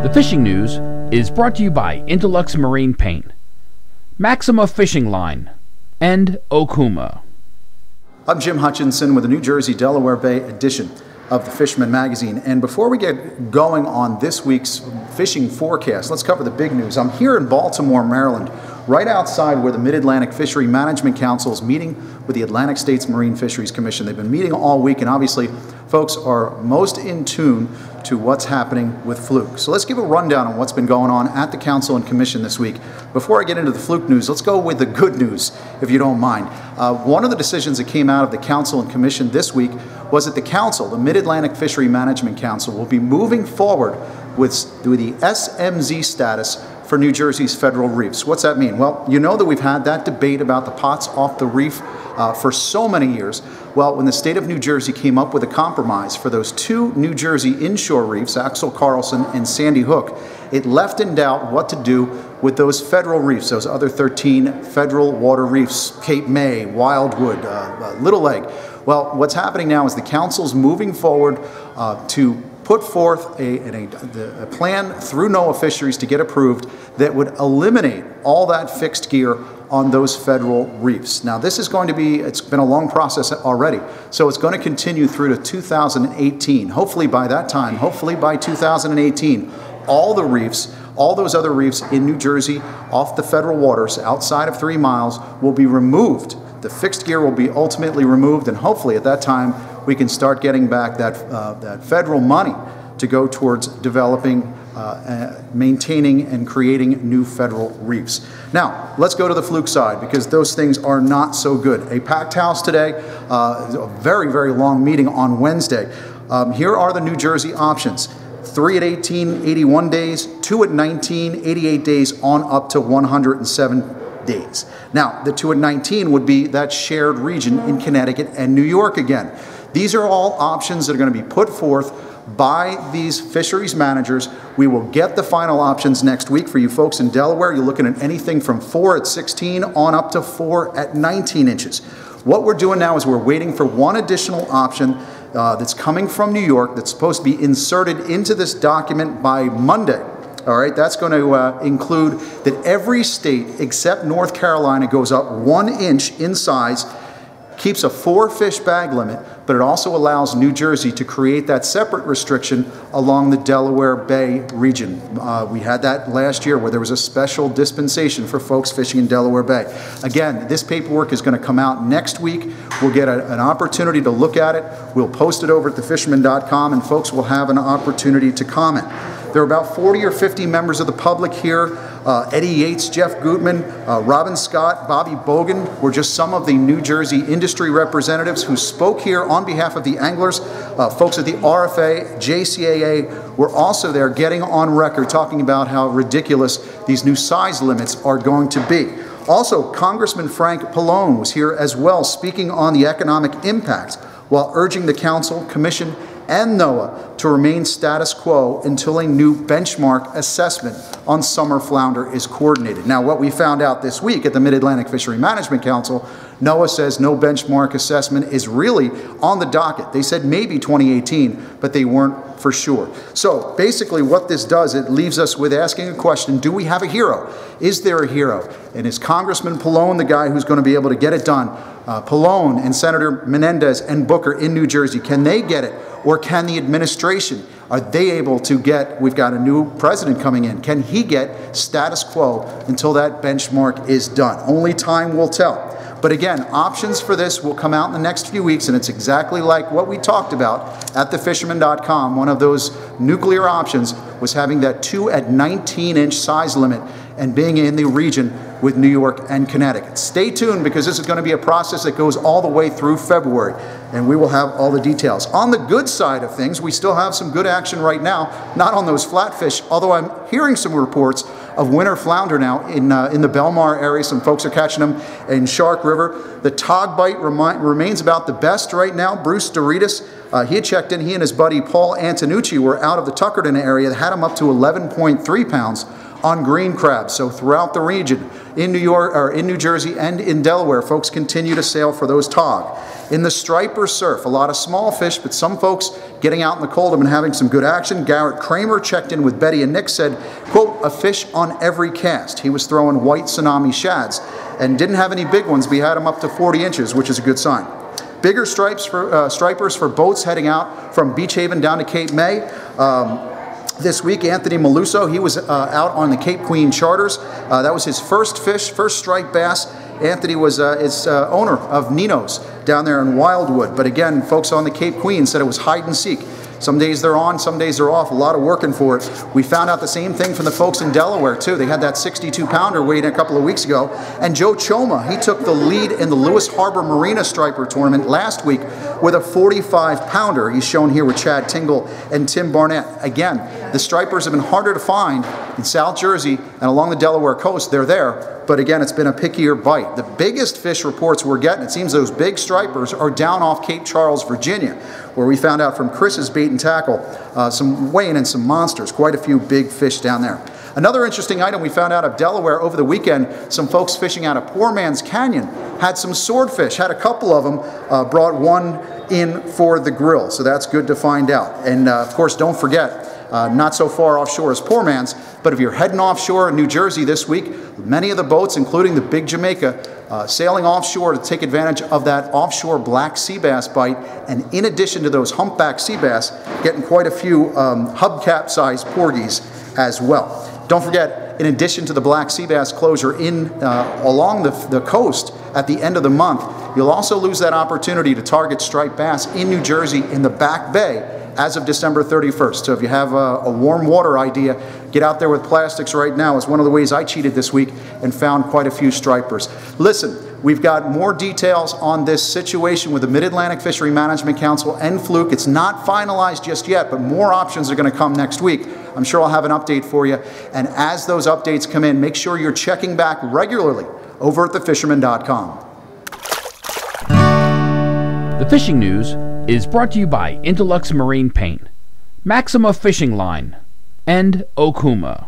The fishing news is brought to you by Intellux Marine Paint, Maxima Fishing Line, and Okuma. I'm Jim Hutchinson with the New Jersey Delaware Bay edition of the Fisherman magazine. And before we get going on this week's fishing forecast, let's cover the big news. I'm here in Baltimore, Maryland, right outside where the Mid-Atlantic Fishery Management Council is meeting with the Atlantic States Marine Fisheries Commission. They've been meeting all week, and obviously folks are most in tune to what's happening with fluke. So let's give a rundown on what's been going on at the Council and Commission this week. Before I get into the fluke news, let's go with the good news, if you don't mind. One of the decisions that came out of the Council and Commission this week was that the Council, the Mid-Atlantic Fishery Management Council, will be moving forward with the SMZ status for New Jersey's federal reefs. What's that mean? Well, you know that we've had that debate about the pots off the reef for so many years. Well, when the state of New Jersey came up with a compromise for those two New Jersey inshore reefs, Axel Carlson and Sandy Hook, it left in doubt what to do with those federal reefs, those other 13 federal water reefs, Cape May, Wildwood, Little Egg. Well, what's happening now is the council's moving forward to put forth a plan through NOAA Fisheries to get approved that would eliminate all that fixed gear on those federal reefs. Now, this is going to be, it's been a long process already, so it's going to continue through to 2018. Hopefully by that time, hopefully by 2018, all the reefs, all those other reefs in New Jersey off the federal waters outside of 3 miles will be removed. The fixed gear will be ultimately removed, and hopefully at that time we can start getting back that federal money to go towards developing, maintaining, and creating new federal reefs. Now, let's go to the fluke side, because those things are not so good. A packed house today, a very, very long meeting on Wednesday. Here are the New Jersey options. 3 at 18, 81 days, 2 at 19, 88 days, on up to 107 days. Now, the 2 at 19 would be that shared region in Connecticut and New York again. These are all options that are going to be put forth by these fisheries managers. We will get the final options next week for you folks in Delaware. You're looking at anything from 4 at 16 on up to 4 at 19 inches. What we're doing now is we're waiting for one additional option that's coming from New York that's supposed to be inserted into this document by Monday. All right, that's going to include that every state except North Carolina goes up 1 inch in size, keeps a 4-fish bag limit, but it also allows New Jersey to create that separate restriction along the Delaware Bay region. We had that last year where there was a special dispensation for folks fishing in Delaware Bay. Again, this paperwork is going to come out next week. We'll get an opportunity to look at it. We'll post it over at thefisherman.com, and folks will have an opportunity to comment. There are about 40 or 50 members of the public here. Eddie Yates, Jeff Gutman, Robin Scott, Bobby Bogan were just some of the New Jersey industry representatives who spoke here on behalf of the anglers. Folks at the RFA, JCAA were also there getting on record talking about how ridiculous these new size limits are going to be. Also, Congressman Frank Pallone was here as well, speaking on the economic impact while urging the Council, Commission, and NOAA to remain status quo until a new benchmark assessment on summer flounder is coordinated. Now, what we found out this week at the Mid-Atlantic Fishery Management Council, NOAA says no benchmark assessment is really on the docket. They said maybe 2018, but they weren't for sure. So basically what this does, it leaves us with asking a question: do we have a hero? Is there a hero? And is Congressman Pallone the guy who's going to be able to get it done? Pallone and Senator Menendez and Booker in New Jersey, can they get it? Or can the administration, are they able to get, we've got a new president coming in, can he get status quo until that benchmark is done? Only time will tell. But again, options for this will come out in the next few weeks, and it's exactly like what we talked about at thefisherman.com. One of those nuclear options was having that 2 at 19 inch size limit and being in the region with New York and Connecticut. Stay tuned, because this is going to be a process that goes all the way through February, and we will have all the details. On the good side of things, we still have some good action right now, not on those flatfish, although I'm hearing some reports of winter flounder now in the Baltimore area. Some folks are catching them in Shark River. The tog bite remains about the best right now. Bruce Doritas, he had checked in. He and his buddy Paul Antonucci were out of the Tuckerton area that had him up to 11.3 pounds on green crabs. So throughout the region, in New York, or in New Jersey and in Delaware, folks continue to sail for those tog. In the striper surf, a lot of small fish, but some folks getting out in the cold have been having some good action. Garrett Kramer checked in with Betty and Nick, said, quote, a fish on every cast. He was throwing white tsunami shads and didn't have any big ones, but he had them up to 40 inches, which is a good sign. Bigger stripers for boats heading out from Beach Haven down to Cape May. This week, Anthony Maluso, he was out on the Cape Queen charters. That was his first fish, first striped bass. Anthony was owner of Nino's down there in Wildwood. But again, folks on the Cape Queen said it was hide and seek. Some days they're on, some days they're off. A lot of working for it. We found out the same thing from the folks in Delaware, too. They had that 62-pounder waiting a couple of weeks ago. And Joe Choma, he took the lead in the Lewis Harbor Marina Striper Tournament last week with a 45-pounder. He's shown here with Chad Tingle and Tim Barnett. Again, the stripers have been harder to find in South Jersey and along the Delaware coast. They're there. But again, it's been a pickier bite. The biggest fish reports we're getting, it seems those big stripers are down off Cape Charles, Virginia, where we found out from Chris's Bait and Tackle, some weighing in some monsters, quite a few big fish down there. Another interesting item we found out of Delaware over the weekend, some folks fishing out of Poor Man's Canyon had some swordfish, had a couple of them, brought one in for the grill. So that's good to find out. And of course, don't forget, not so far offshore as Poor Man's, but if you're heading offshore in New Jersey this week, many of the boats, including the Big Jamaica, sailing offshore to take advantage of that offshore black sea bass bite, and in addition to those humpback sea bass, getting quite a few hubcap-sized porgies as well. Don't forget, in addition to the black sea bass closure along the coast at the end of the month, you'll also lose that opportunity to target striped bass in New Jersey in the Back Bay as of December 31st. So if you have a warm water idea, get out there with plastics right now. It's one of the ways I cheated this week and found quite a few stripers. Listen, we've got more details on this situation with the Mid-Atlantic Fishery Management Council and Fluke. It's not finalized just yet, but more options are going to come next week. I'm sure I'll have an update for you. And as those updates come in, make sure you're checking back regularly over at thefisherman.com. The fishing news is brought to you by Intellux Marine Paint, Maxima Fishing Line, and Okuma.